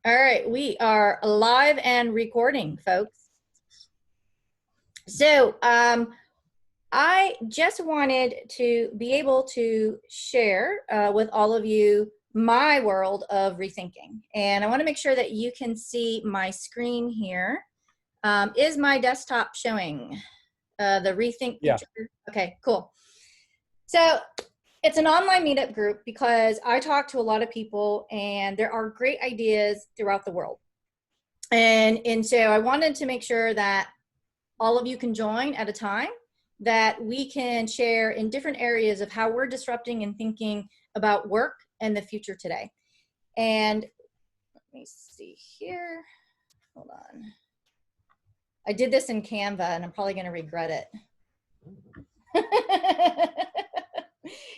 All right, we are live and recording, folks. So, I just wanted to be able to share with all of you my world of rethinking. And I want to make sure that you can see my screen here. Is my desktop showing the rethink Yeah. feature? Okay, cool. So it's an online meetup group because I talk to a lot of people and there are great ideas throughout the world. And so I wanted to make sure that all of you can join at a time, that we can share in different areas of how we're disrupting and thinking about work and the future today. And let me see here. Hold on. I did this in Canva and I'm probably going to regret it.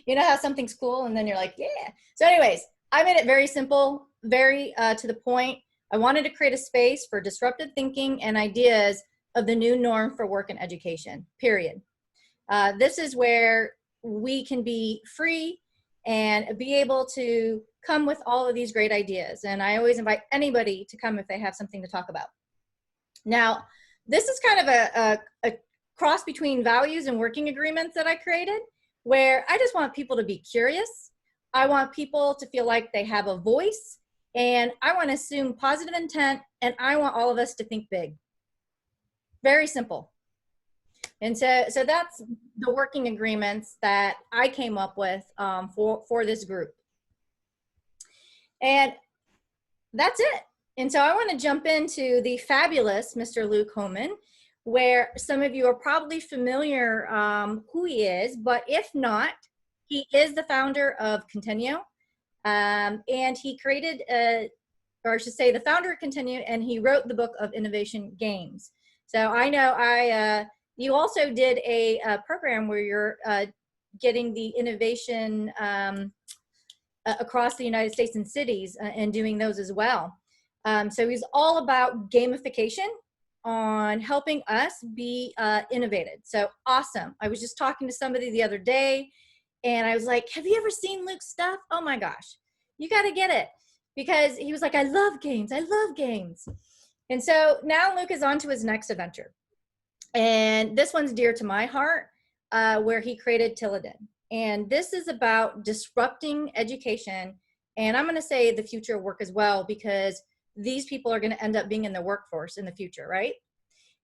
You know how something's cool and then you're like, yeah. So anyways, I made it very simple, very to the point. I wanted to create a space for disruptive thinking and ideas of the new norm for work and education, period. This is where we can be free and be able to come with all of these great ideas. And I always invite anybody to come if they have something to talk about. Now, this is kind of a cross between values and working agreements that I created, where I just want people to be curious. I want people to feel like they have a voice, and I want to assume positive intent, and I want all of us to think big. Very simple. And so that's the working agreements that I came up with for this group. And that's it. And so I want to jump into the fabulous Mr. Luke Hohmann, where some of you are probably familiar who he is, but if not, he is the founder of Conteneo. And he created, or I should say the founder of Conteneo, and he wrote the book of innovation games. So I know you also did a program where you're getting the innovation across the United States and cities and doing those as well. So he's all about gamification on helping us be innovative. So awesome. I was just talking to somebody the other day and I was like, have you ever seen Luke's stuff? Oh my gosh, you got to get it. Because he was like, I love games. I love games. And so now Luke is on to his next adventure. And this one's dear to my heart, where he created Tilladin. And this is about disrupting education. And I'm going to say the future of work as well, because these people are going to end up being in the workforce in the future, right?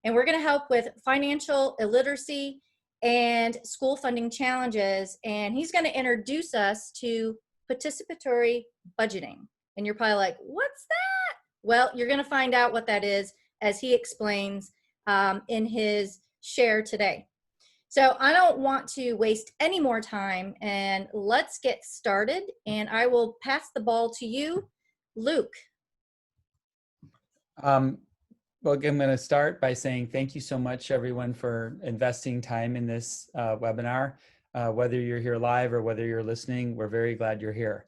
And we're going to help with financial illiteracy and school funding challenges. And he's going to introduce us to participatory budgeting. And you're probably like, what's that? Well, you're going to find out what that is as he explains in his share today. So I don't want to waste any more time, and let's get started. And I will pass the ball to you, Luke. Well, I'm going to start by saying thank you so much, everyone, for investing time in this webinar. Whether you're here live or whether you're listening, we're very glad you're here.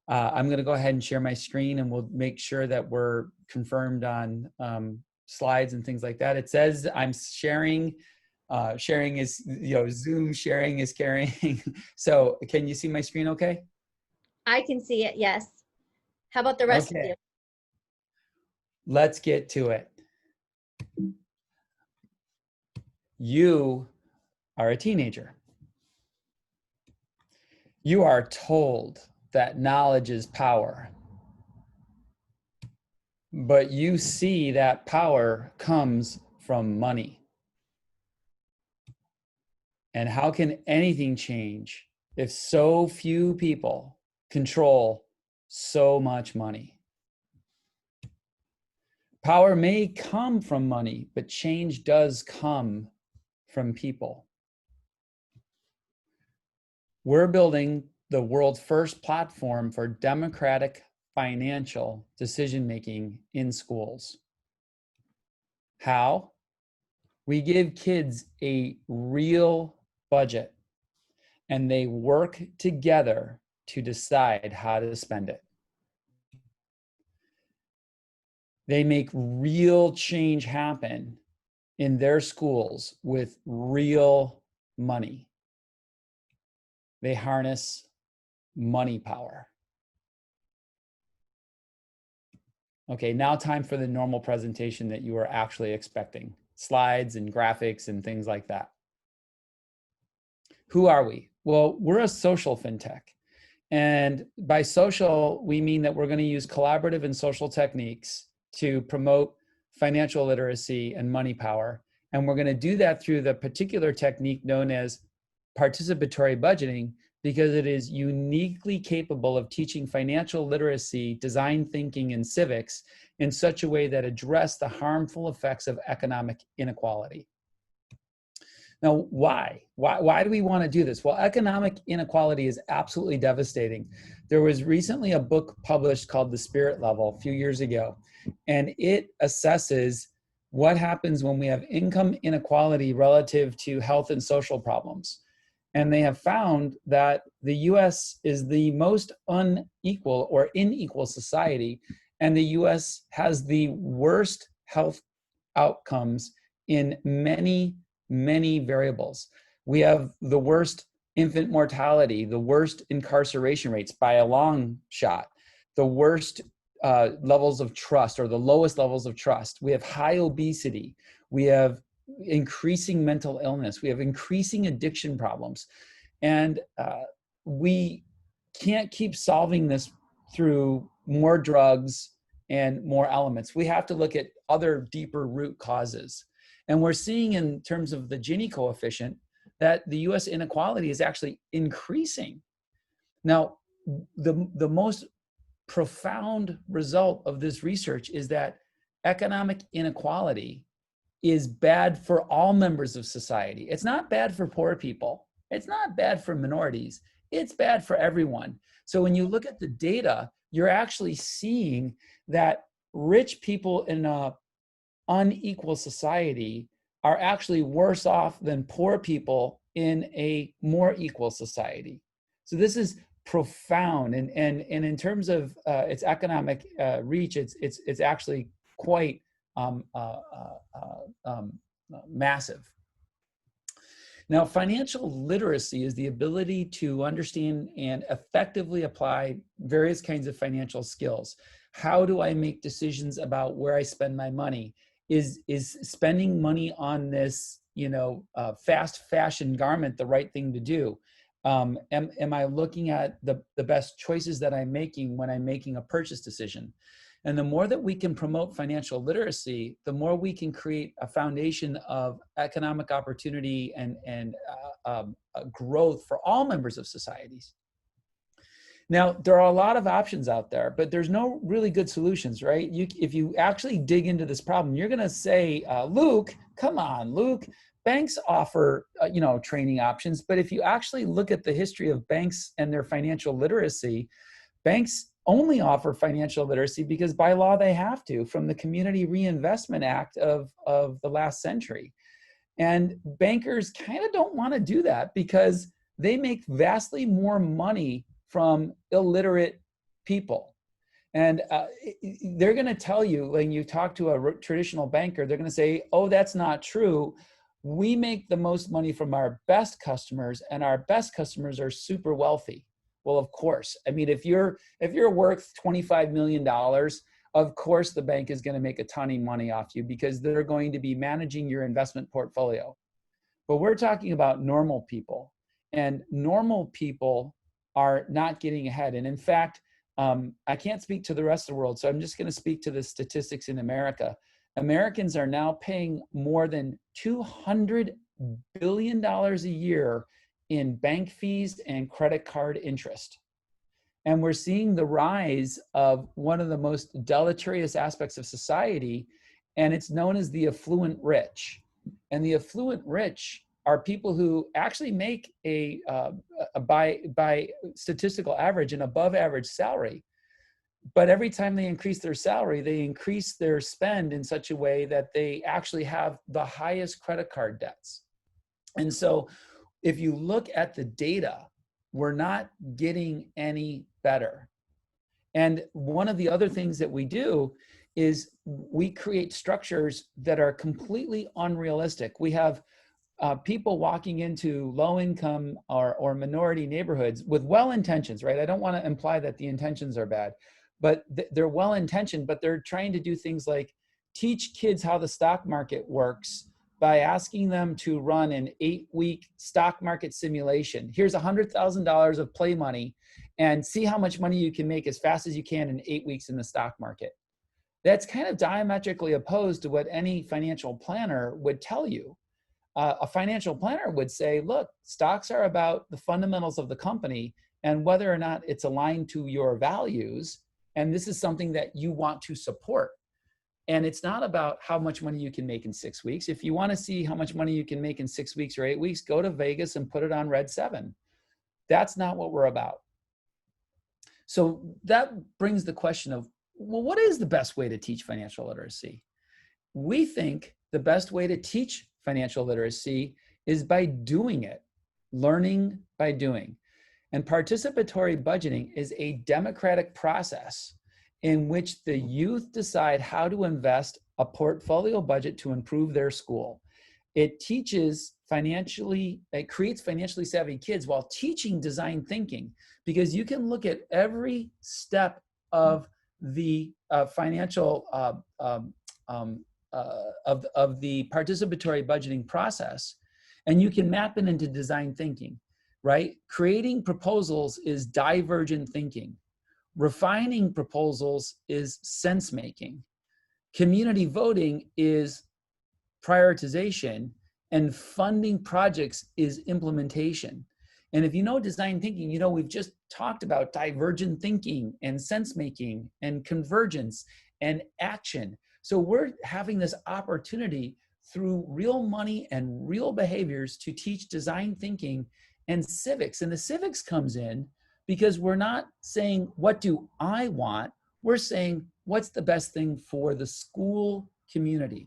I'm going to go ahead and share my screen, and we'll make sure that we're confirmed on slides and things like that. It says I'm sharing. Sharing is, Zoom sharing is caring. So can you see my screen okay? I can see it, yes. How about the rest of you? Let's get to it. You are a teenager. You are told that knowledge is power. But you see that power comes from money. And how can anything change if so few people control so much money? Power may come from money, but change does come from people. We're building the world's first platform for democratic financial decision-making in schools. How? We give kids a real budget and they work together to decide how to spend it. They make real change happen in their schools with real money. They harness money power. Okay, now time for the normal presentation that you were actually expecting. Slides and graphics and things like that. Who are we? Well, we're a social fintech. And by social, we mean that we're going to use collaborative and social techniques to promote financial literacy and money power. And we're going to do that through the particular technique known as participatory budgeting, because it is uniquely capable of teaching financial literacy, design thinking, and civics in such a way that address the harmful effects of economic inequality. Now, why? Why do we want to do this? Well, economic inequality is absolutely devastating. There was recently a book published called The Spirit Level a few years ago, and it assesses what happens when we have income inequality relative to health and social problems. And they have found that the US is the most unequal or unequal society, and the US has the worst health outcomes in many variables. We have the worst infant mortality, the worst incarceration rates by a long shot, the worst levels of trust, or the lowest levels of trust. We have high obesity. We have increasing mental illness. We have increasing addiction problems. And we can't keep solving this through more drugs and more elements. We have to look at other deeper root causes. And we're seeing in terms of the Gini coefficient that the US inequality is actually increasing. Now, the most profound result of this research is that economic inequality is bad for all members of society. It's not bad for poor people. It's not bad for minorities. It's bad for everyone. So when you look at the data, you're actually seeing that rich people in a unequal society are actually worse off than poor people in a more equal society. So this is profound, and in terms of its economic reach, it's actually quite massive. Now, financial literacy is the ability to understand and effectively apply various kinds of financial skills. How do I make decisions about where I spend my money? Is spending money on this, fast fashion garment the right thing to do? Am I looking at the best choices that I'm making when I'm making a purchase decision? And the more that we can promote financial literacy, the more we can create a foundation of economic opportunity and growth for all members of societies. Now, there are a lot of options out there, but there's no really good solutions, right? If you actually dig into this problem, you're going to say, Luke, come on, Luke, banks offer, training options. But if you actually look at the history of banks and their financial literacy, banks only offer financial literacy because by law they have to, from the Community Reinvestment Act of the last century. And bankers kind of don't want to do that because they make vastly more money from illiterate people. And they're going to tell you, when you talk to a traditional banker, they're going to say, oh, that's not true. We make the most money from our best customers, and our best customers are super wealthy. Well, of course. I mean, if you're worth $25 million, of course the bank is going to make a ton of money off you because they're going to be managing your investment portfolio. But we're talking about normal people, and normal people are not getting ahead. And in fact, I can't speak to the rest of the world, so I'm just going to speak to the statistics in America. Americans are now paying more than $200 billion a year in bank fees and credit card interest. And we're seeing the rise of one of the most deleterious aspects of society, and it's known as the affluent rich. And the affluent rich are people who actually make by statistical average, an above average salary. But every time they increase their salary, they increase their spend in such a way that they actually have the highest credit card debts. And so if you look at the data, we're not getting any better. And one of the other things that we do is we create structures that are completely unrealistic. We have people walking into low income or minority neighborhoods with well intentions, right? I don't want to imply that the intentions are bad, but they're well-intentioned, but they're trying to do things like teach kids how the stock market works by asking them to run an 8-week stock market simulation. Here's $100,000 of play money and see how much money you can make as fast as you can in 8 weeks in the stock market. That's kind of diametrically opposed to what any financial planner would tell you. A financial planner would say, look, stocks are about the fundamentals of the company and whether or not it's aligned to your values. And this is something that you want to support. And it's not about how much money you can make in 6 weeks. If you want to see how much money you can make in 6 weeks or 8 weeks, go to Vegas and put it on Red 7. That's not what we're about. So that brings the question of, well, what is the best way to teach financial literacy? We think the best way to teach financial literacy is by doing it, learning by doing. And participatory budgeting is a democratic process in which the youth decide how to invest a portfolio budget to improve their school. It creates financially savvy kids while teaching design thinking, because you can look at every step of the financial of the participatory budgeting process, and you can map it into design thinking, right? Creating proposals is divergent thinking. Refining proposals is sense making. Community voting is prioritization, and funding projects is implementation. And if you know design thinking, you know we've just talked about divergent thinking and sense making and convergence and action. So we're having this opportunity through real money and real behaviors to teach design thinking and civics. And the civics comes in because we're not saying, what do I want? We're saying, what's the best thing for the school community?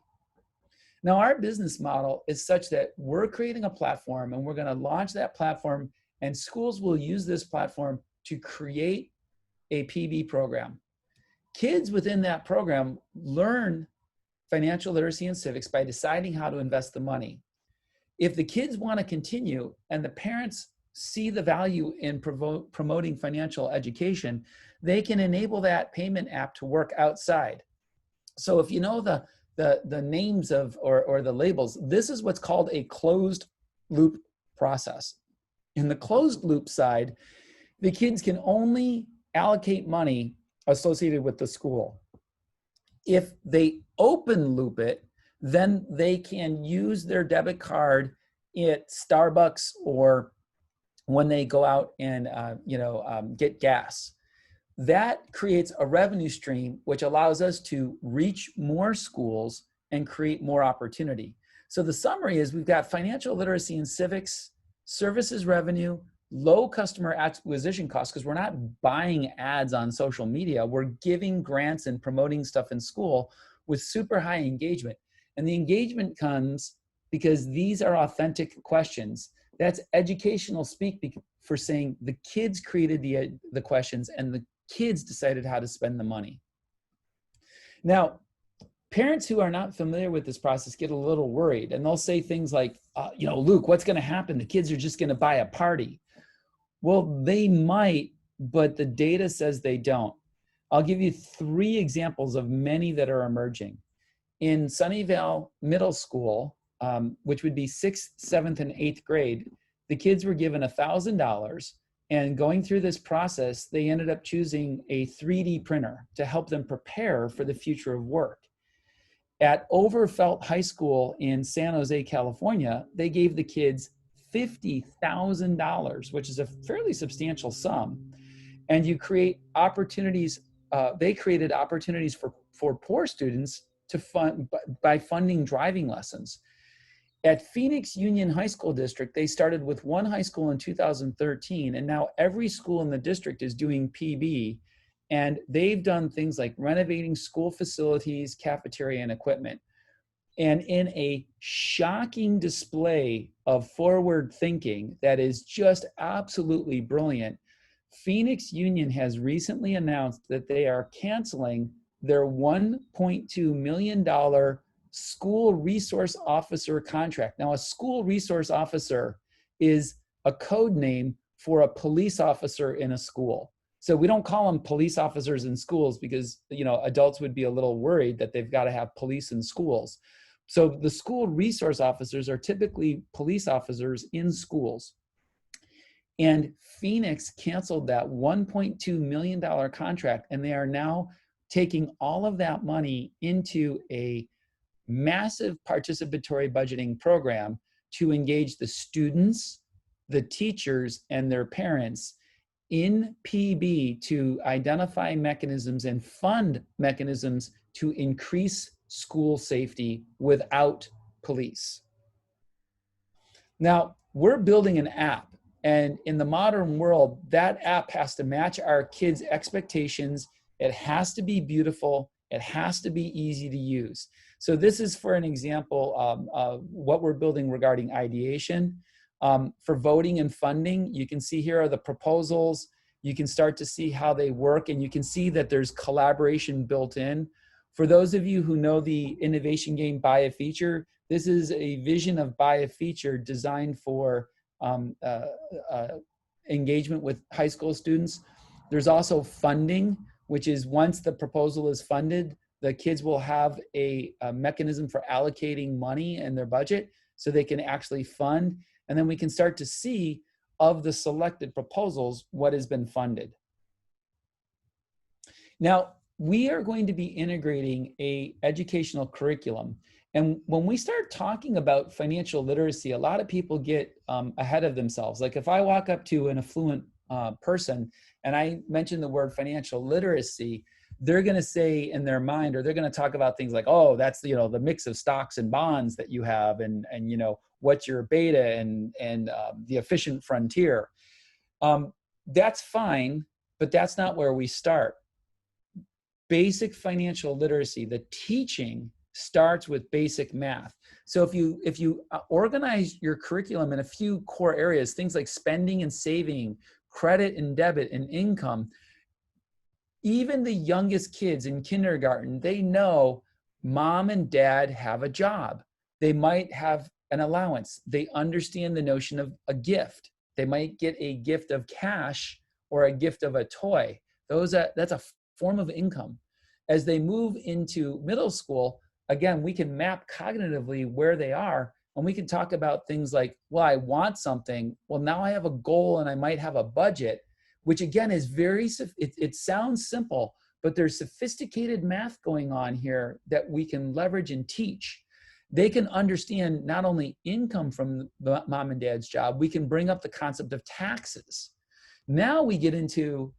Now, our business model is such that we're creating a platform and we're going to launch that platform, and schools will use this platform to create a PB program. Kids within that program learn financial literacy and civics by deciding how to invest the money. If the kids want to continue and the parents see the value in promoting financial education, they can enable that payment app to work outside. So if you know the names of or the labels, this is what's called a closed loop process. In the closed loop side, the kids can only allocate money associated with the school. If they open loop it, then they can use their debit card at Starbucks or when they go out and get gas. That creates a revenue stream which allows us to reach more schools and create more opportunity. So the summary is we've got financial literacy and civics, services revenue, low customer acquisition costs, because we're not buying ads on social media. We're giving grants and promoting stuff in school with super high engagement. And the engagement comes because these are authentic questions. That's educational speak for saying the kids created the questions and the kids decided how to spend the money. Now, parents who are not familiar with this process get a little worried, and they'll say things like, Luke, what's going to happen? The kids are just going to buy a party. Well, they might, but the data says they don't. I'll give you 3 examples of many that are emerging. In Sunnyvale Middle School, which would be 6th, 7th, and 8th grade, the kids were given $1,000, and going through this process, they ended up choosing a 3D printer to help them prepare for the future of work. At Overfelt High School in San Jose, California, they gave the kids $50,000, which is a fairly substantial sum. And you create opportunities, they created opportunities for poor students to fund by funding driving lessons. At Phoenix Union High School District, they started with 1 high school in 2013, and now every school in the district is doing PB, and they've done things like renovating school facilities, cafeteria, and equipment. And in a shocking display of forward thinking that is just absolutely brilliant, Phoenix Union has recently announced that they are canceling their $1.2 million school resource officer contract. Now, a school resource officer is a code name for a police officer in a school. So we don't call them police officers in schools because, adults would be a little worried that they've got to have police in schools. So the school resource officers are typically police officers in schools. And Phoenix canceled that $1.2 million contract, and they are now taking all of that money into a massive participatory budgeting program to engage the students, the teachers, and their parents in PB to identify mechanisms and fund mechanisms to increase school safety without police. Now, we're building an app, and in the modern world, that app has to match our kids' expectations. It has to be beautiful. It has to be easy to use. So this is, for an example, of what we're building regarding ideation. For voting and funding, you can see here are the proposals. You can start to see how they work, and you can see that there's collaboration built in. For those of you who know the innovation game Buy a Feature, this is a vision of Buy a Feature designed for engagement with high school students. There's also funding, which is once the proposal is funded, the kids will have a mechanism for allocating money in their budget so they can actually fund. And then we can start to see of the selected proposals what has been funded. Now, we are going to be integrating a educational curriculum. And when we start talking about financial literacy, a lot of people get ahead of themselves. Like if I walk up to an affluent person and I mention the word financial literacy, they're going to say in their mind, or they're going to talk about things like, oh, that's the mix of stocks and bonds that you have, and what's your beta and the efficient frontier. That's fine, but that's not where we start. Basic financial literacy, the teaching starts with basic math. So if you organize your curriculum in a few core areas, things like spending and saving, credit and debit, and income, even the youngest kids in kindergarten, they know mom and dad have a job. They might have an allowance. They understand the notion of a gift. They might get a gift of cash or a gift of a toy. That's a form of income. As they move into middle school, again, we can map cognitively where they are, and we can talk about things like, well, I want something. Well, now I have a goal and I might have a budget, which again is it sounds simple, but there's sophisticated math going on here that we can leverage and teach. They can understand not only income from the mom and dad's job, we can bring up the concept of taxes. Now we get into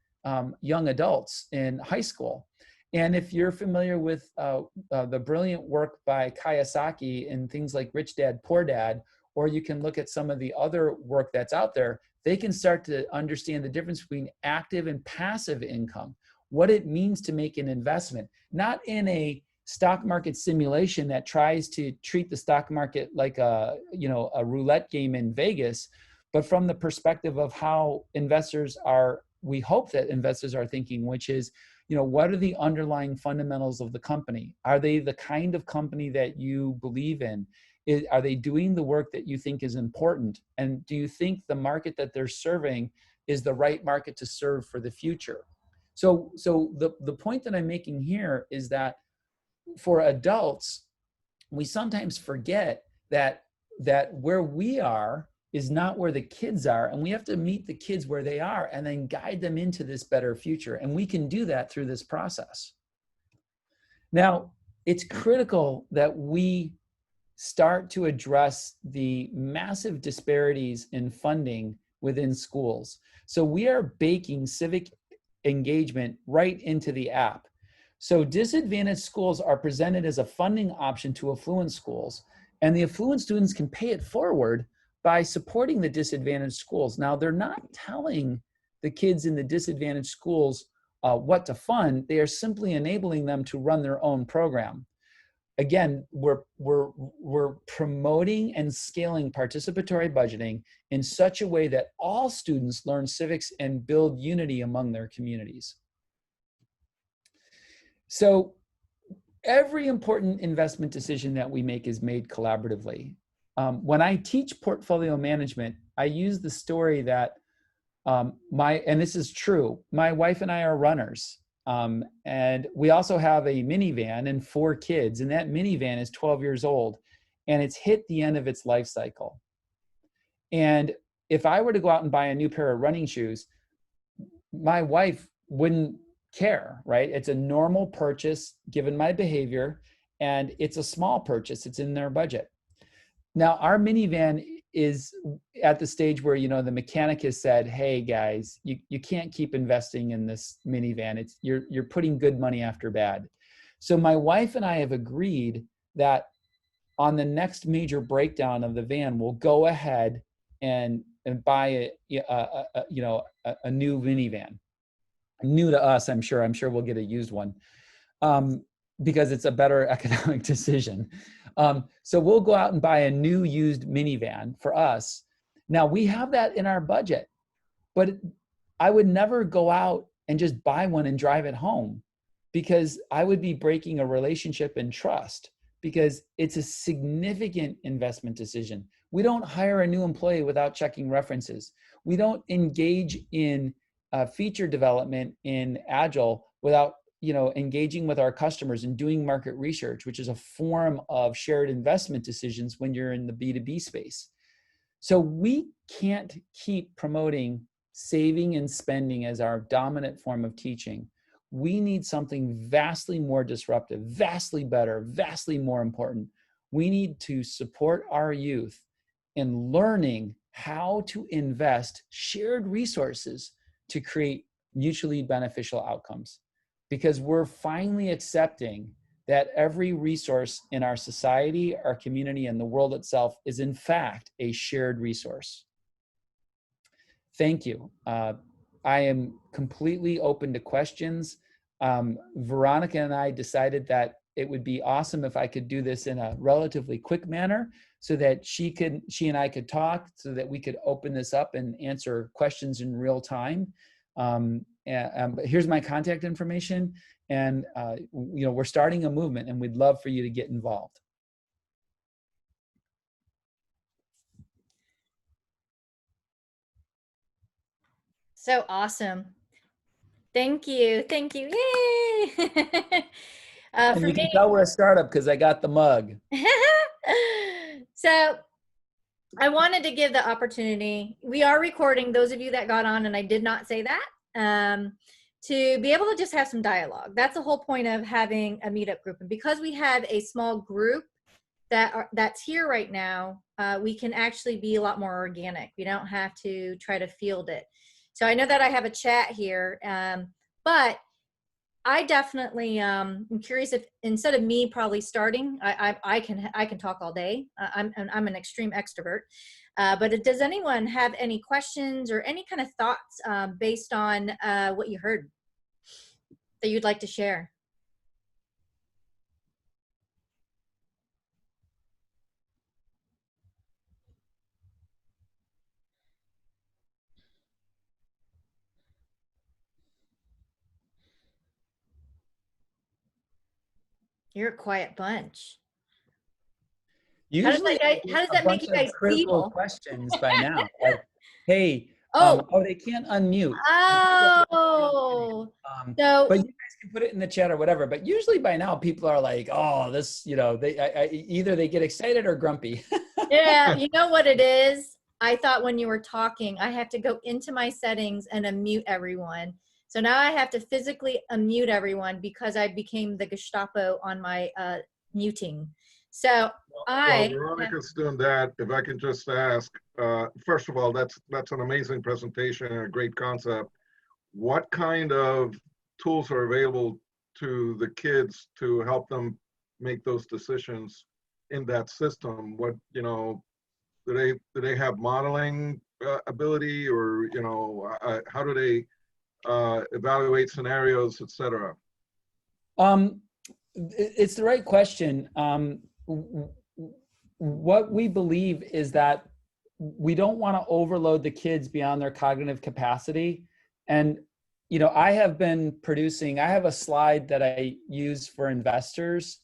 young adults in high school. And if you're familiar with the brilliant work by Kiyosaki in things like Rich Dad, Poor Dad, or you can look at some of the other work that's out there, they can start to understand the difference between active and passive income, what it means to make an investment, not in a stock market simulation that tries to treat the stock market like a roulette game in Vegas, but from the perspective of how we hope that investors are thinking, which is, what are the underlying fundamentals of the company? Are they the kind of company that you believe in? Are they doing the work that you think is important? And do you think the market that they're serving is the right market to serve for the future? So the point that I'm making here is that for adults, we sometimes forget that where we are is not where the kids are, and we have to meet the kids where they are and then guide them into this better future. And we can do that through this process. Now, it's critical that we start to address the massive disparities in funding within schools. So we are baking civic engagement right into the app. So disadvantaged schools are presented as a funding option to affluent schools, and the affluent students can pay it forward by supporting the disadvantaged schools. Now, they're not telling the kids in the disadvantaged schools what to fund. They are simply enabling them to run their own program. Again, we're promoting and scaling participatory budgeting in such a way that all students learn civics and build unity among their communities. So every important investment decision that we make is made collaboratively. When I teach portfolio management, I use the story that And this is true, my wife and I are runners. And we also have a minivan and 4 kids, and that minivan is 12 years old and it's hit the end of its life cycle. And if I were to go out and buy a new pair of running shoes, my wife wouldn't care, right? It's a normal purchase given my behavior, and it's a small purchase. It's in their budget. Now, our minivan is at the stage where, the mechanic has said, hey guys, you can't keep investing in this minivan. You're putting good money after bad. So my wife and I have agreed that on the next major breakdown of the van, we'll go ahead and buy a new minivan. New to us, I'm sure we'll get a used one, because it's a better economic decision. So we'll go out and buy a new used minivan for us. Now we have that in our budget, but I would never go out and just buy one and drive it home, because I would be breaking a relationship and trust, because it's a significant investment decision. We don't hire a new employee without checking references. We don't engage in feature development in Agile without engaging with our customers and doing market research, which is a form of shared investment decisions when you're in the B2B space. So we can't keep promoting saving and spending as our dominant form of teaching. We need something vastly more disruptive, vastly better, vastly more important. We need to support our youth in learning how to invest shared resources to create mutually beneficial outcomes. Because we're finally accepting that every resource in our society, our community, and the world itself is in fact a shared resource. Thank you. I am completely open to questions. Veronica and I decided that it would be awesome if I could do this in a relatively quick manner so that she and I could talk, so that we could open this up and answer questions in real time. But here's my contact information, and we're starting a movement, and we'd love for you to get involved. So awesome. Thank you. Thank you. Yay. And you can tell we're a startup because I got the mug. So I wanted to give the opportunity. We are recording, those of you that got on, and I did not say that, to be able to just have some dialogue. That's the whole point of having a meetup group. And because we have a small group that's here right now, we can actually be a lot more organic. We don't have to try to field it. So I know that I have a chat here, but I definitely am curious if, instead of me probably starting, I can talk all day. I'm an extreme extrovert. But does anyone have any questions or any kind of thoughts based on what you heard that you'd like to share? You're a quiet bunch. Usually, how does that make you guys critical feel? questions by now. Like, hey, oh, they can't unmute. Oh, so but you guys can put it in the chat or whatever. But usually by now, people are like, oh, this, either they get excited or grumpy. yeah, you know what it is? I thought when you were talking, I have to go into my settings and unmute everyone. So now I have to physically unmute everyone because I became the Gestapo on my muting. So While Veronica's doing that, if I can just ask, first of all, that's an amazing presentation and a great concept. What kind of tools are available to the kids to help them make those decisions in that system? What, do they have modeling ability, or, how do they evaluate scenarios, et cetera? It's the right question. What we believe is that we don't want to overload the kids beyond their cognitive capacity. And, I have a slide that I use for investors,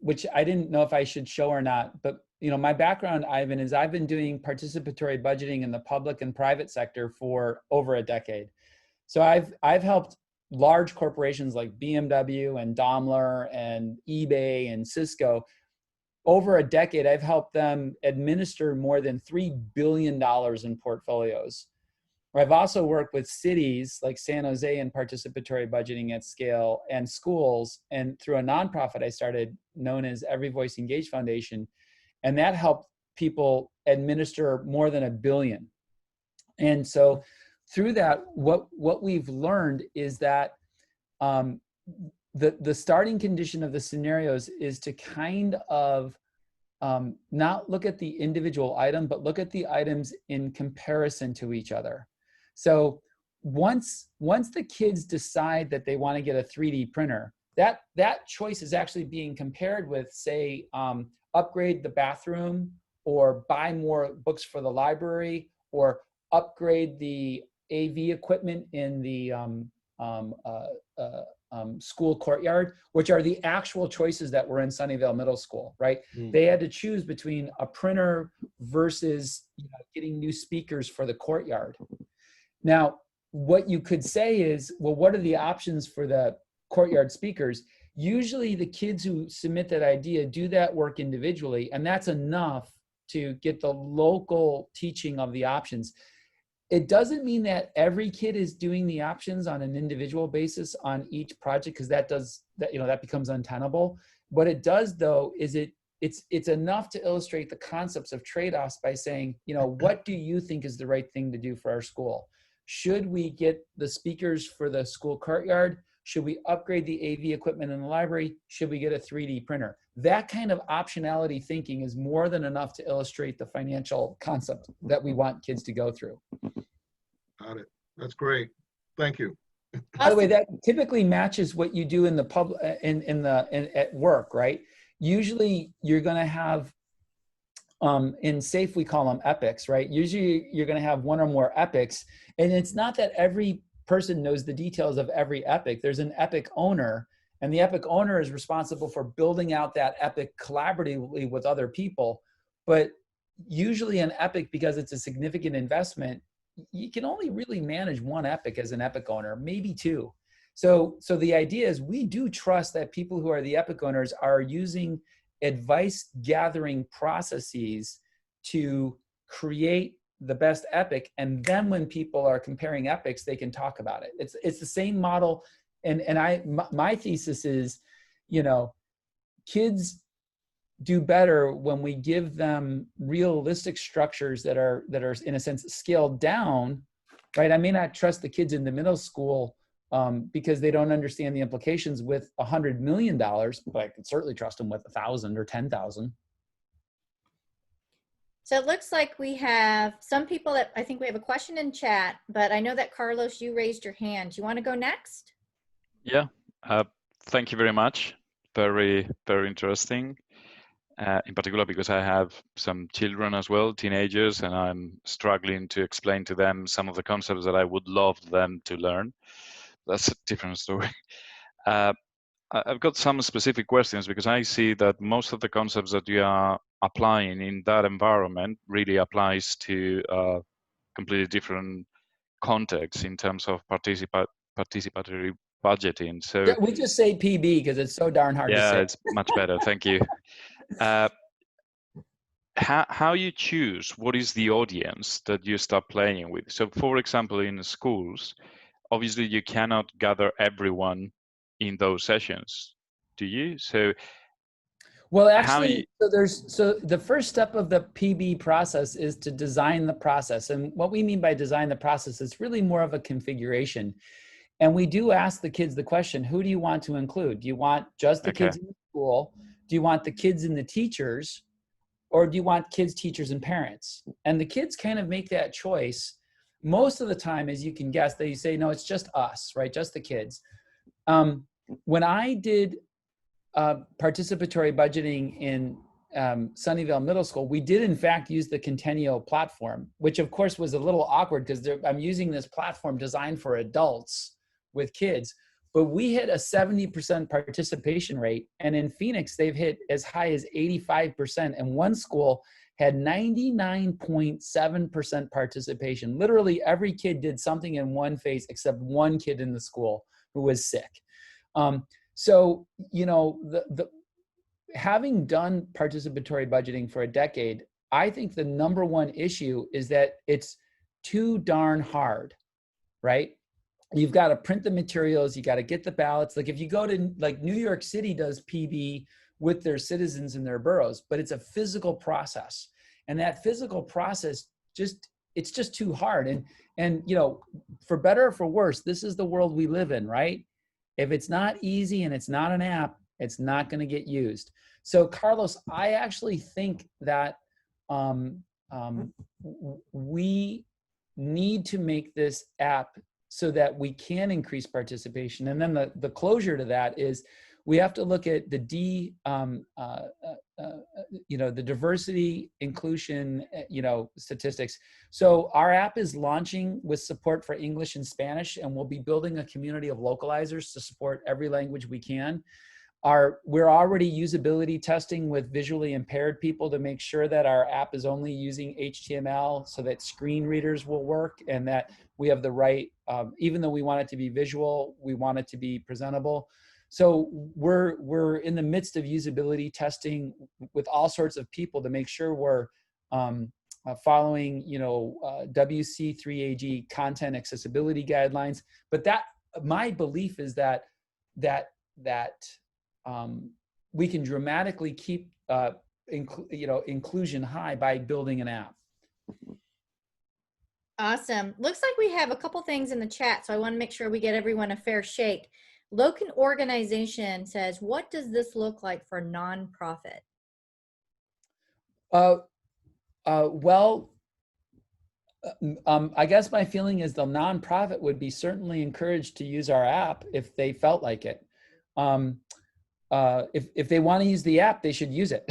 which I didn't know if I should show or not, but my background, Ivan, is I've been doing participatory budgeting in the public and private sector for over a decade. So I've helped large corporations like BMW and Daimler and eBay and Cisco. Over a decade, I've helped them administer more than $3 billion in portfolios. I've also worked with cities like San Jose in participatory budgeting at scale, and schools, and through a nonprofit I started known as Every Voice Engaged Foundation, and that helped people administer more than $1 billion. And so through that, what we've learned is that the starting condition of the scenarios is to kind of not look at the individual item, but look at the items in comparison to each other. So once the kids decide that they want to get a 3D printer, that choice is actually being compared with, say, upgrade the bathroom, or buy more books for the library, or upgrade the AV equipment in the school courtyard, which are the actual choices that were in Sunnyvale Middle School, right? They had to choose between a printer versus getting new speakers for the courtyard. Now, what you could say is, well, what are the options for the courtyard speakers? Usually the kids who submit that idea do that work individually, and that's enough to get the local teaching of the options. It doesn't mean that every kid is doing the options on an individual basis on each project, because that becomes untenable. What it does, though, is it's enough to illustrate the concepts of trade-offs by saying, what do you think is the right thing to do for our school? Should we get the speakers for the school courtyard? Should we upgrade the AV equipment in the library? Should we get a 3D printer? That kind of optionality thinking is more than enough to illustrate the financial concept that we want kids to go through. Got it. That's great. Thank you. By the way, that typically matches what you do in the public, at work, right? Usually you're going to have, in SAFE, we call them epics, right? Usually you're going to have one or more epics. And it's not that every person knows the details of every epic. There's an epic owner, and the epic owner is responsible for building out that epic collaboratively with other people. But usually an epic, because it's a significant investment, you can only really manage one epic as an epic owner, maybe two. So the idea is, we do trust that people who are the epic owners are using advice gathering processes to create the best epic, and then when people are comparing epics, they can talk about it. It's the same model, and my thesis is, kids do better when we give them realistic structures that are in a sense scaled down, right? I may not trust the kids in the middle school because they don't understand the implications with $100 million, but I could certainly trust them with 1,000 or 10,000. So it looks like we have some people that, I think we have a question in chat, but I know that Carlos, you raised your hand. Do you want to go next? Yeah, thank you very much. Very, very interesting. In particular, because I have some children as well, teenagers, and I'm struggling to explain to them some of the concepts that I would love them to learn. That's a different story. I've got some specific questions, because I see that most of the concepts that you are applying in that environment really applies to completely different contexts in terms of participatory budgeting. So we just say PB because it's so darn hard to say. Yeah, it's much better. Thank you. How you choose what is the audience that you start playing with? So, for example, in schools, obviously you cannot gather everyone in those sessions, do you? So, well, actually, so the first step of the PB process is to design the process. And what we mean by design the process is really more of a configuration. And we do ask the kids the question, who do you want to include? Do you want just the kids in the school? Do you want the kids and the teachers? Or do you want kids, teachers, and parents? And the kids kind of make that choice. Most of the time, as you can guess, they say, no, it's just us, right? Just the kids. When I did participatory budgeting in Sunnyvale Middle School, we did in fact use the Conteneo platform, which of course was a little awkward because I'm using this platform designed for adults with kids. but we hit a 70% participation rate. And in Phoenix, they've hit as high as 85%. And one school had 99.7% participation. Literally every kid did something in one phase except one kid in the school who was sick. So, you know, having done participatory budgeting for a decade, I think the number one issue is that it's too darn hard, right? You've got to print the materials, you got to get the ballots. Like if you go to, like New York City does PB with their citizens in their boroughs, but it's a physical process. And that physical process it's just too hard. And you know, for better or for worse, this is the world we live in, right? If it's not easy and it's not an app, it's not going to get used. So Carlos, I actually think that we need to make this app so that we can increase participation. And then the closure to that is we have to look at the the diversity, inclusion, statistics. So our app is launching with support for English and Spanish, and we'll be building a community of localizers to support every language we can. We're already usability testing with visually impaired people to make sure that our app is only using HTML so that screen readers will work, and that we have the right, even though we want it to be visual, we want it to be presentable. So we're in the midst of usability testing with all sorts of people to make sure we're following, WC3AG content accessibility guidelines. But my belief is that we can dramatically keep inclusion high by building an app. Awesome. Looks like we have a couple things in the chat, so I want to make sure we get everyone a fair shake. Locan Organization says, what does this look like for nonprofit? I guess my feeling is the nonprofit would be certainly encouraged to use our app if they felt like it. If they want to use the app, they should use it.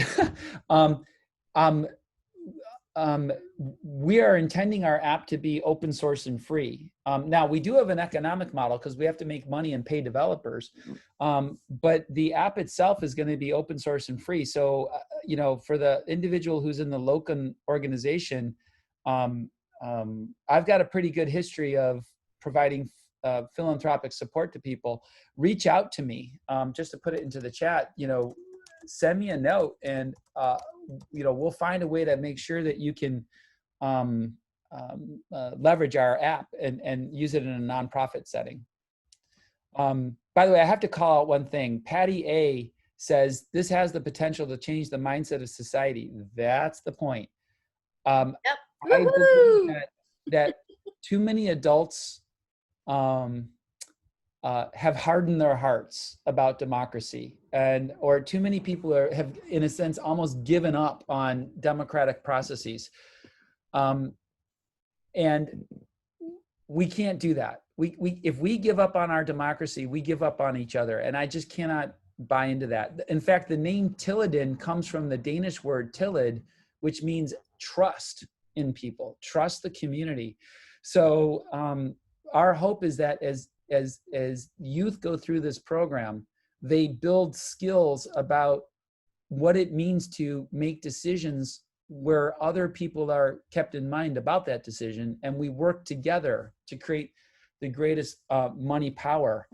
We are intending our app to be open source and free. Now, we do have an economic model because we have to make money and pay developers. But the app itself is going to be open source and free. So, for the individual who's in the Locan organization, I've got a pretty good history of providing philanthropic support to people. Reach out to me, just to put it into the chat, send me a note, and we'll find a way to make sure that you can leverage our app and use it in a nonprofit setting. By the way, I have to call out one thing. Patty A says this has the potential to change the mindset of society. That's the point. Yep. I believe that too many adults have hardened their hearts about democracy, or too many people have, in a sense, almost given up on democratic processes. And we can't do that. If we give up on our democracy, we give up on each other. And I just cannot buy into that. In fact, the name Tilliden comes from the Danish word tillid, which means trust in people, trust the community. So our hope is that as youth go through this program, they build skills about what it means to make decisions where other people are kept in mind about that decision, and we work together to create the greatest money power.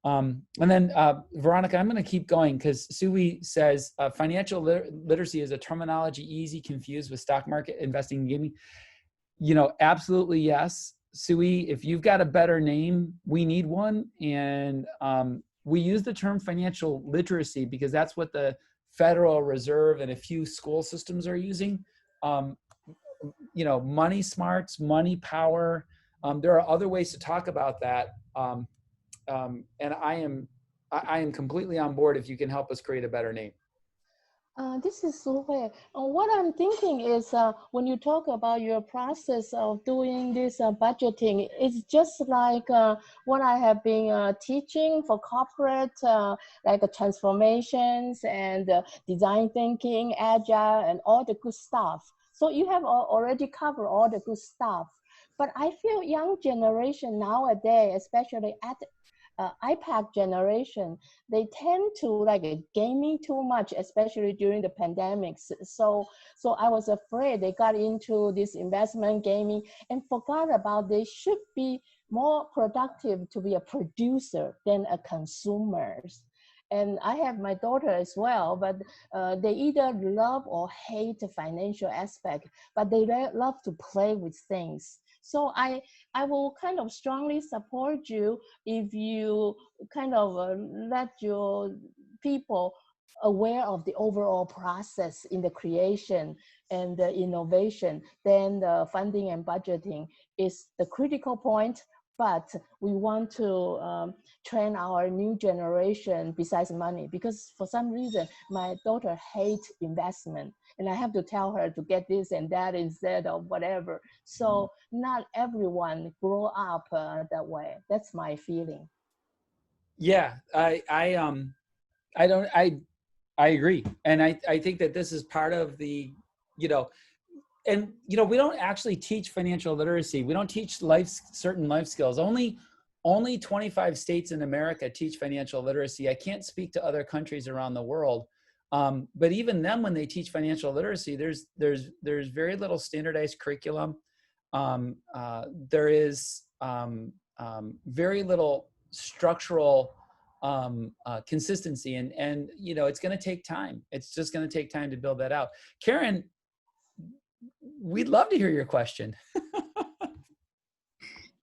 And then Veronica, I'm going to keep going because Sui says financial literacy is a terminology easy confused with stock market investing and gaming. Absolutely yes. Sui, if you've got a better name, we need one. And we use the term financial literacy because that's what the Federal Reserve and a few school systems are using. Money smarts, money power. There are other ways to talk about that. And I am completely on board if you can help us create a better name. This is Suhui. What I'm thinking is when you talk about your process of doing this budgeting, it's just like what I have been teaching for corporate, like transformations and design thinking, agile, and all the good stuff. So you have already covered all the good stuff. But I feel young generation nowadays, especially iPad generation, they tend to like gaming too much, especially during the pandemics. So I was afraid they got into this investment gaming and forgot about they should be more productive to be a producer than a consumer. And I have my daughter as well, but they either love or hate the financial aspect, but they love to play with things. So I will kind of strongly support you if you kind of let your people aware of the overall process in the creation and the innovation. Then the funding and budgeting is the critical point. But we want to train our new generation besides money, because for some reason, my daughter hates investment and I have to tell her to get this and that instead of whatever. So not everyone grow up that way. That's my feeling. Yeah, I agree. And I think that this is part of the, and we don't actually teach financial literacy. We don't teach certain life skills. Only 25 states in America teach financial literacy. I can't speak to other countries around the world. But even them, when they teach financial literacy, there's very little standardized curriculum. There is very little structural consistency, and it's going to take time. It's just going to take time to build that out. Karen, we'd love to hear your question.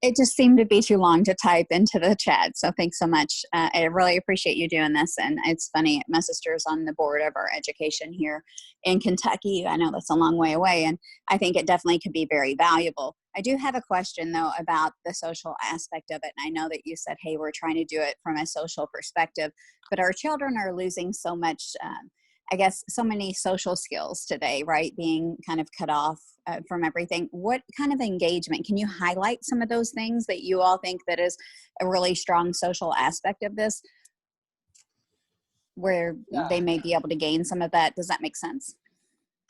It just seemed to be too long to type into the chat. So thanks so much. I really appreciate you doing this. And it's funny, my sister's on the board of our education here in Kentucky. I know that's a long way away, and I think it definitely could be very valuable. I do have a question though about the social aspect of it. And I know that you said, hey, we're trying to do it from a social perspective, but our children are losing so much, I guess, so many social skills today, right? Being kind of cut off from everything. What kind of engagement, can you highlight some of those things that you all think that is a really strong social aspect of this, where they may be able to gain some of that? Does that make sense?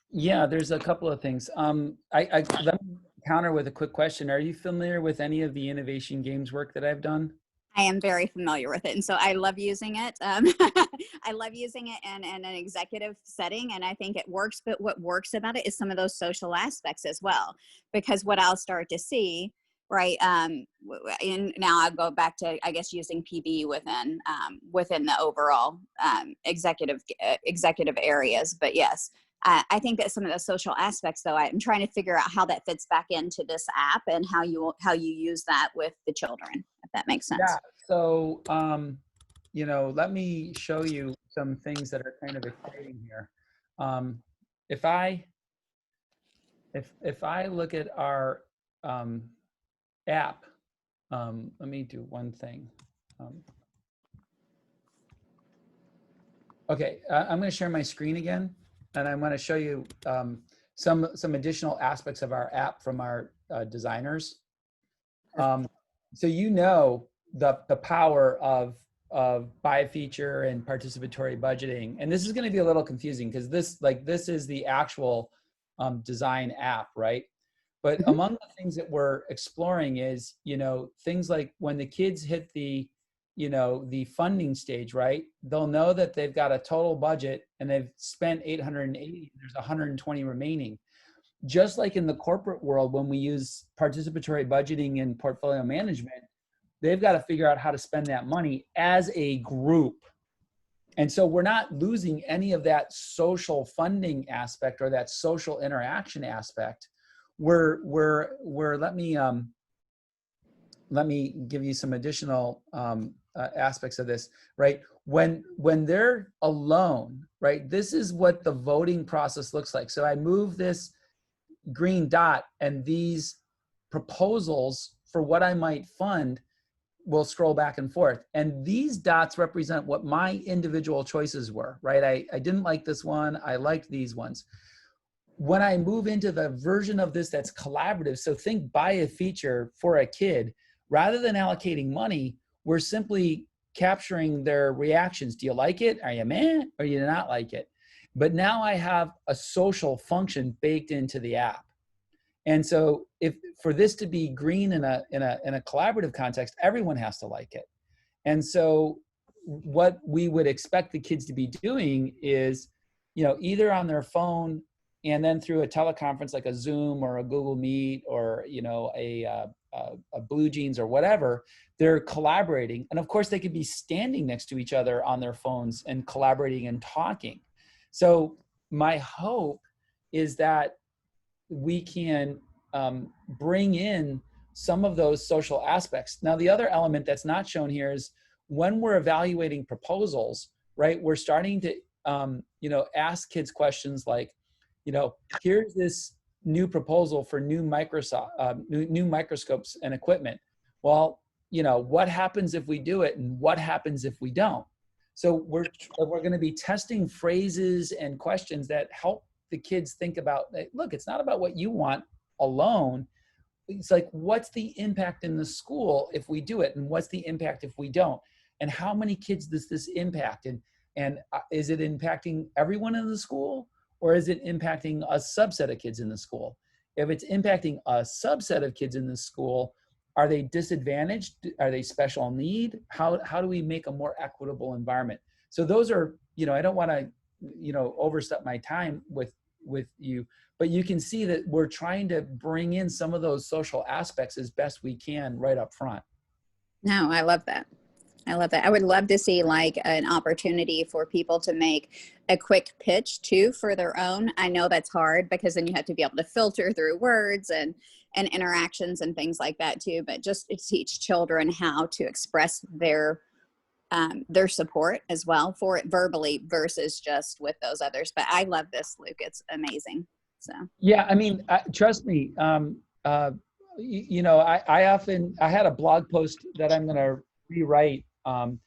Yeah, there's a couple of things. Let me counter with a quick question. Are you familiar with any of the innovation games work that I've done? I am very familiar with it. And so I love using it. I love using it in an executive setting, and I think it works. But what works about it is some of those social aspects as well, because what I'll start to see, right, and now I'll go back to, I guess, using PB within the overall executive areas. But yes, I think that some of the social aspects, though, I'm trying to figure out how that fits back into this app and how you use that with the children, if that makes sense. Yeah. So, let me show you some things that are kind of exciting here. If I look at our app, let me do one thing. Okay, I'm going to share my screen again. And I'm going to show you some additional aspects of our app from our designers. So the power of buy feature and participatory budgeting. And this is going to be a little confusing because this is the actual design app, right? But among the things that we're exploring is, things like when the kids hit the funding stage, right? They'll know that they've got a total budget and they've spent 880, there's 120 remaining. Just like in the corporate world, when we use participatory budgeting and portfolio management, they've got to figure out how to spend that money as a group. And so we're not losing any of that social funding aspect or that social interaction aspect. Let me give you some additional aspects of this, right? When they're alone, right? This is what the voting process looks like. So I move this green dot and these proposals for what I might fund will scroll back and forth. And these dots represent what my individual choices were, right? I didn't like this one. I liked these ones. When I move into the version of this that's collaborative, so think buy a feature for a kid, rather than allocating money, we're simply capturing their reactions. Do you like it? Are you meh? Or do you not like it? But now I have a social function baked into the app. And so if for this to be green in a collaborative context, everyone has to like it. And so what we would expect the kids to be doing is, either on their phone and then through a teleconference like a Zoom or a Google Meet or, a Blue Jeans or whatever, they're collaborating. And of course they could be standing next to each other on their phones and collaborating and talking. So my hope is that we can bring in some of those social aspects. Now, the other element that's not shown here is when we're evaluating proposals, right? We're starting to, ask kids questions like, here's this new proposal for new microscopes and equipment. Well, what happens if we do it, and what happens if we don't? So we're going to be testing phrases and questions that help the kids think about, look, it's not about what you want alone. It's like, what's the impact in the school if we do it? And what's the impact if we don't? And how many kids does this impact? And is it impacting everyone in the school? Or is it impacting a subset of kids in the school? If it's impacting a subset of kids in the school, are they disadvantaged? Are they special need? How do we make a more equitable environment? So those are, I don't want to, overstep my time with you, but you can see that we're trying to bring in some of those social aspects as best we can right up front. No, I love that. I would love to see like an opportunity for people to make a quick pitch too for their own. I know that's hard because then you have to be able to filter through words and interactions and things like that too, but just to teach children how to express their support as well for it verbally versus just with those others. But I love this, Luke. It's amazing. So yeah, I mean, trust me. I had a blog post that I'm going to rewrite. I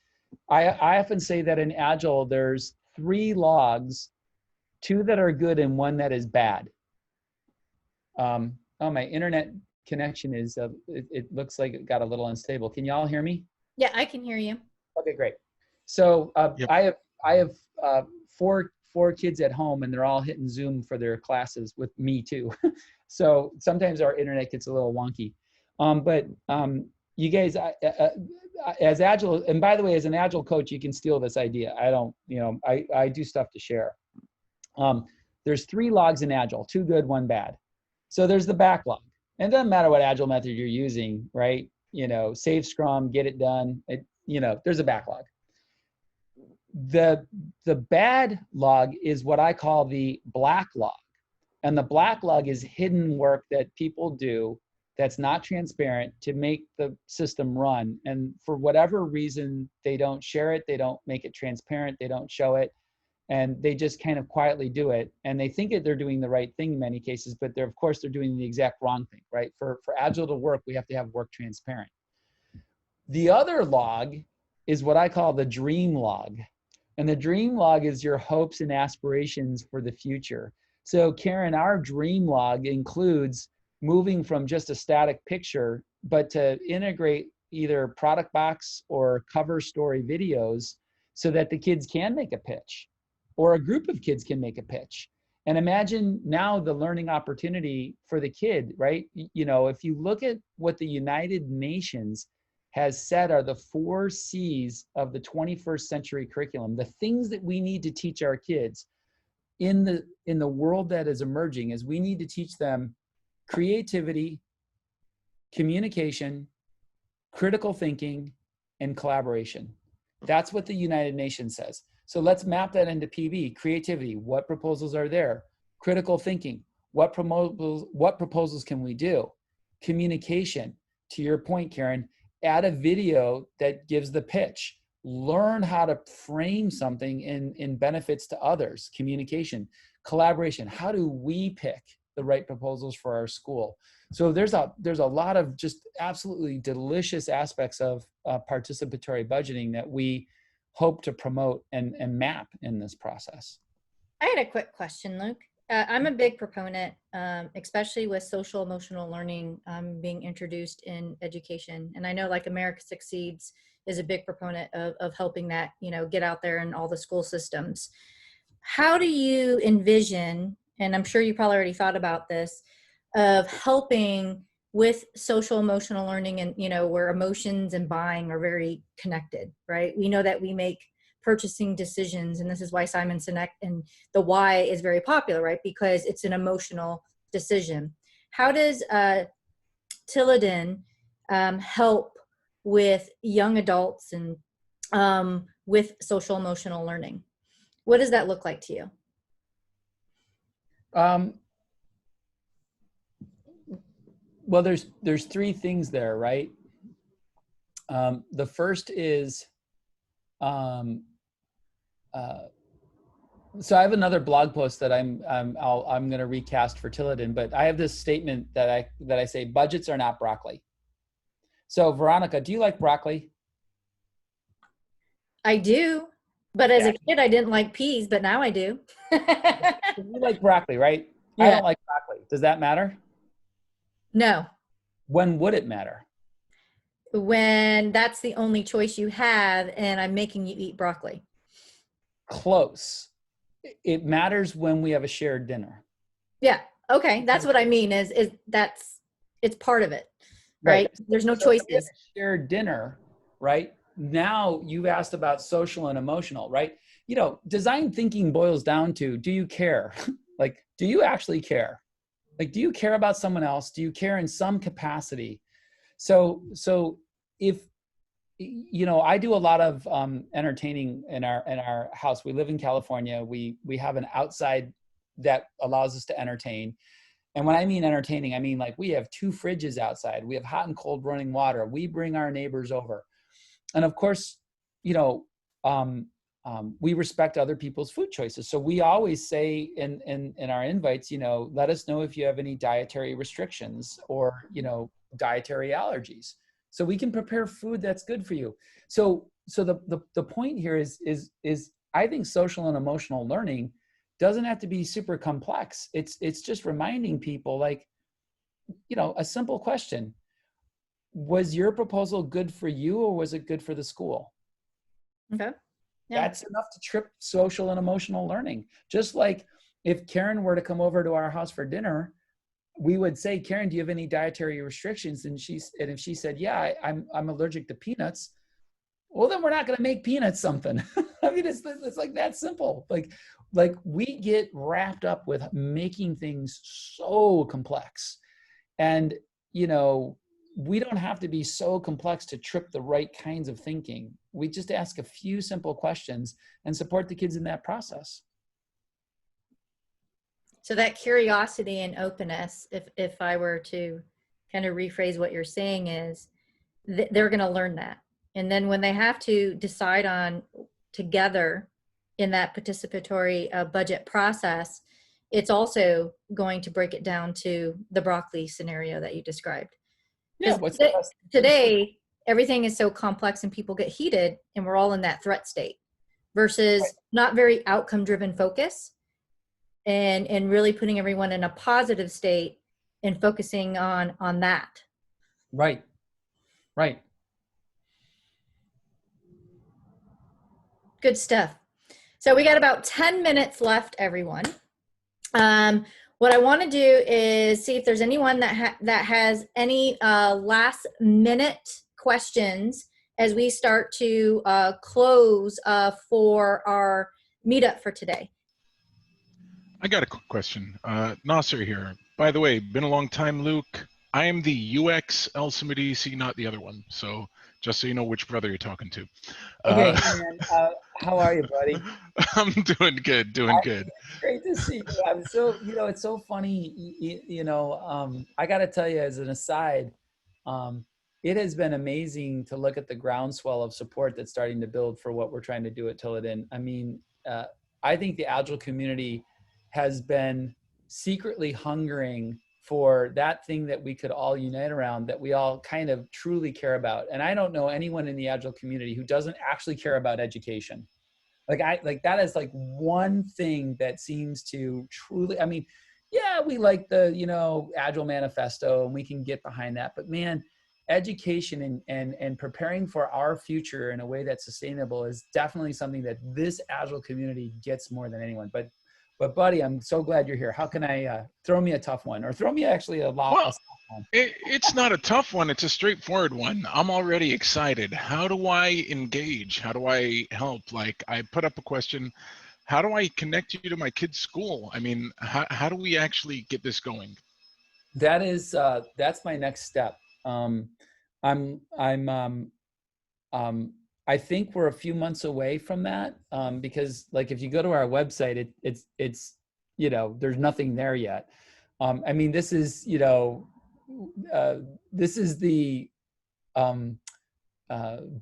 often say that in Agile, there's 3 logs, 2 that are good and 1 that is bad. My internet connection is, it looks like it got a little unstable. Can y'all hear me? Yeah, I can hear you. Okay, great. So Yep. I have 4 kids at home, and they're all hitting Zoom for their classes with me too. So sometimes our internet gets a little wonky. But you guys, as Agile, and by the way, as an Agile coach, you can steal this idea. I don't, I do stuff to share. There's 3 logs in Agile, 2 good, 1 bad. So there's the backlog. And it doesn't matter what Agile method you're using, right? Save Scrum, get it done. There's a backlog. The bad log is what I call the black log. And the black log is hidden work that people do that's not transparent to make the system run. And for whatever reason, they don't share it. They don't make it transparent. They don't show it. And they just kind of quietly do it. And they think that they're doing the right thing in many cases, but of course they're doing the exact wrong thing, right? For Agile to work, we have to have work transparent. The other log is what I call the dream log. And the dream log is your hopes and aspirations for the future. So Karen, our dream log includes moving from just a static picture, but to integrate either product box or cover story videos so that the kids can make a pitch or a group of kids can make a pitch. And imagine now the learning opportunity for the kid, right? If you look at what the United Nations has said are the 4 C's of the 21st century curriculum, the things that we need to teach our kids in the world that is emerging is we need to teach them creativity, communication, critical thinking, and collaboration. That's what the United Nations says. So let's map that into PB. Creativity, what proposals are there? Critical thinking, what proposals can we do? Communication, to your point, Karen, add a video that gives the pitch. Learn how to frame something in benefits to others. Communication, collaboration, how do we pick the right proposals for our school? So there's a lot of just absolutely delicious aspects of participatory budgeting that we hope to promote and map in this process. I had a quick question, Luke. I'm a big proponent, especially with social emotional learning being introduced in education. And I know like America Succeeds is a big proponent of helping that, get out there in all the school systems. How do you envision, and I'm sure you probably already thought about this, of helping with social emotional learning, and, where emotions and buying are very connected, right? We know that we make purchasing decisions, and this is why Simon Sinek and the why is very popular, right? Because it's an emotional decision. How does Tilladin help with young adults and with social emotional learning? What does that look like to you? Well, there's three things there, right? The first is, so I have another blog post that I'm going to recast for Tilladin, but I have this statement that I say, budgets are not broccoli. So Veronica, do you like broccoli? I do, but as a kid, I didn't like peas, but now I do. You like broccoli, right? Yeah. I don't like broccoli. Does that matter? No. When would it matter? When that's the only choice you have and I'm making you eat broccoli. Close. It matters when we have a shared dinner. Yeah. Okay. That's what I mean is it's part of it, right? There's no choices. Shared dinner, right? Now you've asked about social and emotional, right? Design thinking boils down to, do you care? Like, do you actually care? Like, do you care about someone else? Do you care in some capacity? So if, I do a lot of entertaining in our house. We live in California. We have an outside that allows us to entertain. And when I mean entertaining, I mean, like, we have 2 fridges outside. We have hot and cold running water. We bring our neighbors over. And of course, we respect other people's food choices. So we always say in our invites, let us know if you have any dietary restrictions or, dietary allergies, so we can prepare food that's good for you. So the point here is I think social and emotional learning doesn't have to be super complex. It's just reminding people, like, a simple question. Was your proposal good for you, or was it good for the school? Okay. Yeah. That's enough to trip social and emotional learning. Just like if Karen were to come over to our house for dinner, we would say, Karen, do you have any dietary restrictions? And if she said, yeah, I'm allergic to peanuts. Well, then we're not going to make peanuts something. I mean, it's like that simple. Like we get wrapped up with making things so complex, and, we don't have to be so complex to trip the right kinds of thinking. We just ask a few simple questions and support the kids in that process. So that curiosity and openness, if I were to kind of rephrase what you're saying, is they're going to learn that. And then when they have to decide on together in that participatory budget process, it's also going to break it down to the broccoli scenario that you described. Yeah, today, everything is so complex and people get heated and we're all in that threat state versus not very outcome driven focus and really putting everyone in a positive state and focusing on that. Right. Good stuff. So we got about 10 minutes left, everyone. What I want to do is see if there's anyone that has any last minute questions as we start to close for our meetup for today. I got a quick question. Nasser here. By the way, been a long time, Luke. I am the UX LCMDC, not the other one. So just so you know which brother you're talking to. Okay, man. How are you, buddy? I'm doing good, good. Great to see you. I'm so, it's so funny, I got to tell you as an aside, it has been amazing to look at the groundswell of support that's starting to build for what we're trying to do at Tilladin. I mean, I think the Agile community has been secretly hungering for that thing that we could all unite around, that we all kind of truly care about. And I don't know anyone in the Agile community who doesn't actually care about education. Like that is like one thing that seems to truly, I mean, yeah, we like the, Agile manifesto and we can get behind that, but man, education and preparing for our future in a way that's sustainable is definitely something that this Agile community gets more than anyone. But But buddy, I'm so glad you're here. How can I throw me a tough one, or throw me actually a lot? Well, it's not a tough one. It's a straightforward one. I'm already excited. How do I engage? How do I help? Like, I put up a question. How do I connect you to my kid's school? I mean, how do we actually get this going? That is, that's my next step. I think we're a few months away from that, because like if you go to our website, it's there's nothing there yet. I mean, this is this is the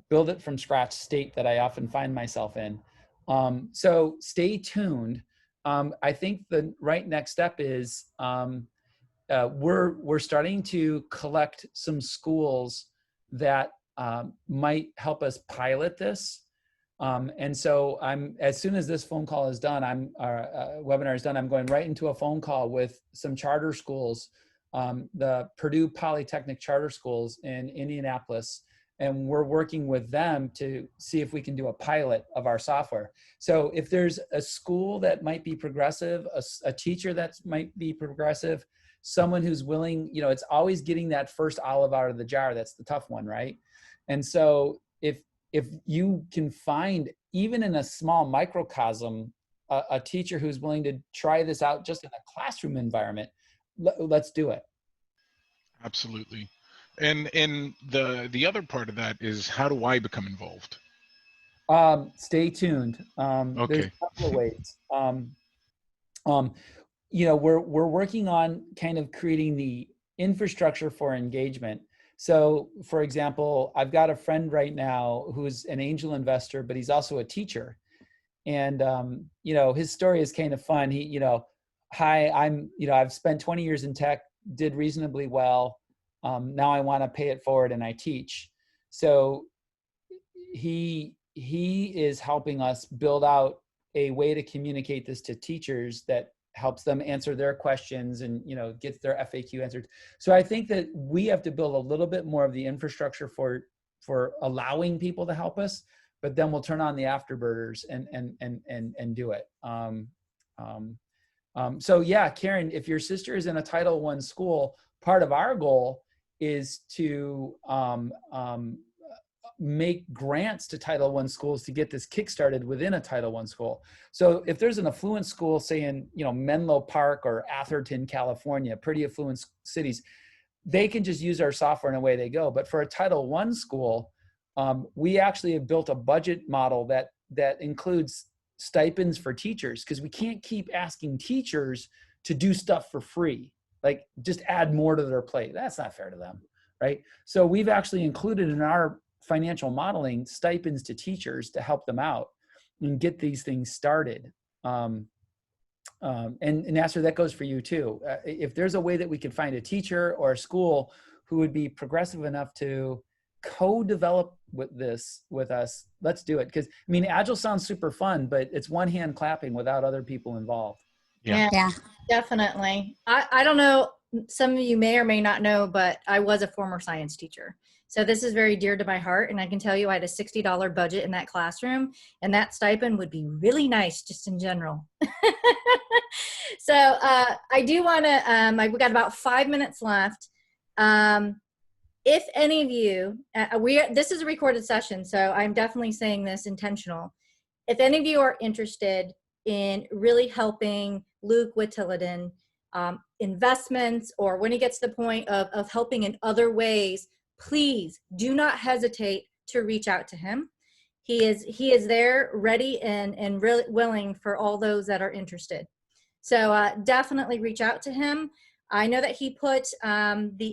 build it from scratch state that I often find myself in. So stay tuned. I think the right next step is we're starting to collect some schools that might help us pilot this. And so as soon as this phone call is done, webinar is done, I'm going right into a phone call with some charter schools, the Purdue Polytechnic charter schools in Indianapolis. And we're working with them to see if we can do a pilot of our software. So if there's a school that might be progressive, a teacher that might be progressive, someone who's willing, it's always getting that first olive out of the jar. That's the tough one, right? And so if you can find, even in a small microcosm, a teacher who's willing to try this out just in a classroom environment, let's do it. Absolutely. And the other part of that is, how do I become involved? Stay tuned. Okay. There's a couple of ways. We're working on kind of creating the infrastructure for engagement. So, for example, I've got a friend right now who's an angel investor, but he's also a teacher. And his story is kind of fun. He, hi, I've spent 20 years in tech, did reasonably well. Now I want to pay it forward and I teach. So he is helping us build out a way to communicate this to teachers that helps them answer their questions and gets their FAQ answered. So I think that we have to build a little bit more of the infrastructure for allowing people to help us, but then we'll turn on the afterburners and do it. So yeah, Karen, if your sister is in a Title I school, part of our goal is to make grants to Title I schools to get this kickstarted within a Title I school. So if there's an affluent school, say in Menlo Park or Atherton, California, pretty affluent cities, they can just use our software and away they go. But for a Title I school, we actually have built a budget model that includes stipends for teachers, because we can't keep asking teachers to do stuff for free, like just add more to their plate. That's not fair to them, right? So we've actually included in our financial modeling stipends to teachers to help them out and get these things started. And Nasser, that goes for you too. If there's a way that we can find a teacher or a school who would be progressive enough to co-develop with us, let's do it. Because I mean, Agile sounds super fun, but it's one hand clapping without other people involved. Yeah, definitely. I don't know, some of you may or may not know, but I was a former science teacher. So this is very dear to my heart. And I can tell you I had a $60 budget in that classroom, and that stipend would be really nice just in general. So I do want to, we've got about 5 minutes left. If any of you, this is a recorded session, so I'm definitely saying this intentional. If any of you are interested in really helping Luke with Tilladin, investments, or when he gets to the point of helping in other ways, please do not hesitate to reach out to him. He is there, ready and really willing for all those that are interested. So definitely reach out to him. I know that he put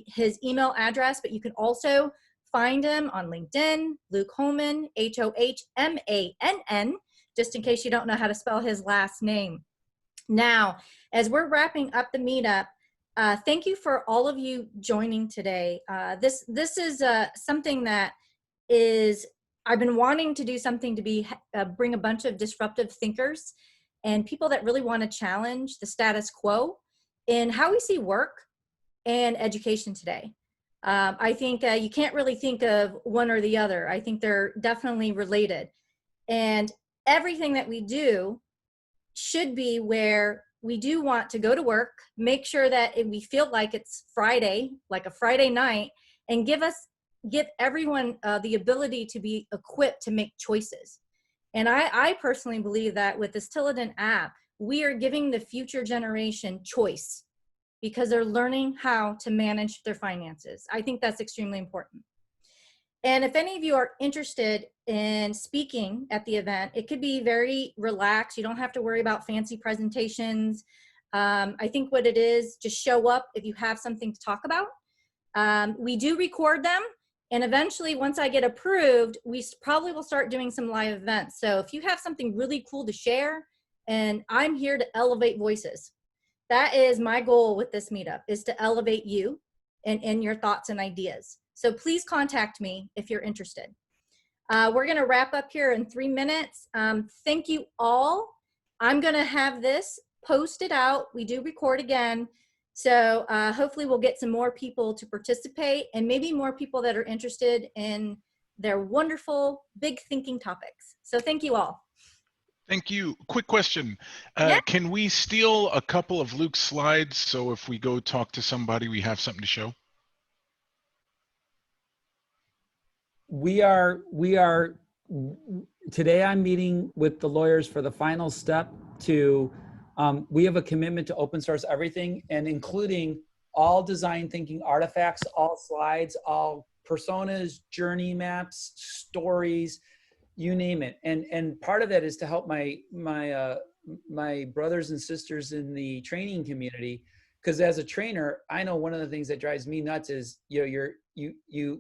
his email address, but you can also find him on LinkedIn, Luke Hohmann, Hohmann, just in case you don't know how to spell his last name. Now, as we're wrapping up the meetup, thank you for all of you joining today. This is something that I've been wanting to do something to bring a bunch of disruptive thinkers and people that really want to challenge the status quo in how we see work and education today. I think you can't really think of one or the other. I think they're definitely related. And everything that we do should be where we do want to go to work, make sure that we feel like it's Friday, like a Friday night, and give everyone the ability to be equipped to make choices. And I personally believe that with this Tillidan app, we are giving the future generation choice because they're learning how to manage their finances. I think that's extremely important. And if any of you are interested in speaking at the event, it could be very relaxed. You don't have to worry about fancy presentations. I think what it is, just show up if you have something to talk about. We do record them. And eventually, once I get approved, we probably will start doing some live events. So if you have something really cool to share, and I'm here to elevate voices. That is my goal with this meetup, is to elevate you and your thoughts and ideas. So please contact me if you're interested. We're gonna wrap up here in 3 minutes. Thank you all. I'm gonna have this posted out. We do record again. So hopefully we'll get some more people to participate and maybe more people that are interested in their wonderful, big thinking topics. So thank you all. Thank you. Quick question. Yeah. Can we steal a couple of Luke's slides so if we go talk to somebody, we have something to show? Today I'm meeting with the lawyers for the final step to, we have a commitment to open source everything, and including all design thinking artifacts, all slides, all personas, journey maps, stories, you name it. And part of that is to help my brothers and sisters in the training community, because as a trainer, I know one of the things that drives me nuts is, you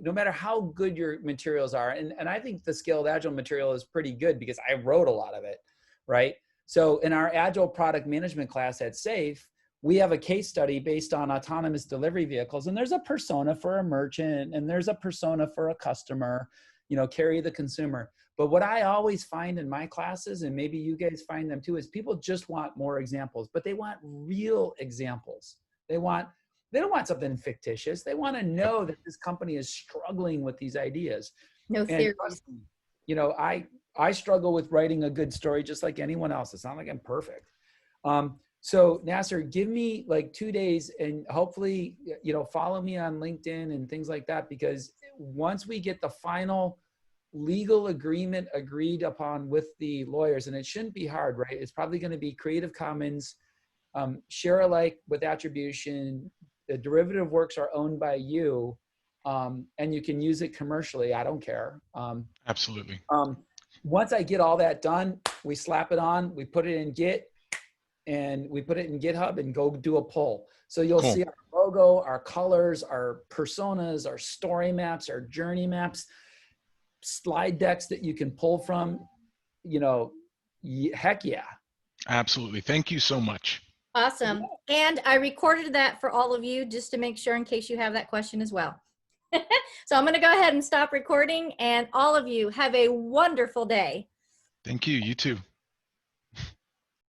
no matter how good your materials are, and I think the Scaled Agile material is pretty good because I wrote a lot of it, right? So in our Agile product management class at SAFE, we have a case study based on autonomous delivery vehicles, and there's a persona for a merchant, and there's a persona for a customer, carry the consumer. But what I always find in my classes, and maybe you guys find them too, is people just want more examples, but they want real examples. They don't want something fictitious. They want to know that this company is struggling with these ideas. No theories. I struggle with writing a good story just like anyone else. It's not like I'm perfect. So Nasser, give me like 2 days and hopefully, follow me on LinkedIn and things like that, because once we get the final legal agreement agreed upon with the lawyers, and it shouldn't be hard, right? It's probably going to be Creative Commons, share alike with attribution. The derivative works are owned by you, and you can use it commercially. I don't care. Absolutely. Once I get all that done, we slap it on, we put it in Git, and we put it in GitHub and go do a poll. So you'll see our logo, our colors, our personas, our story maps, our journey maps, slide decks that you can pull from, heck yeah. Absolutely. Thank you so much. Awesome. And I recorded that for all of you just to make sure in case you have that question as well. So I'm going to go ahead and stop recording, and all of you have a wonderful day. Thank you. You too.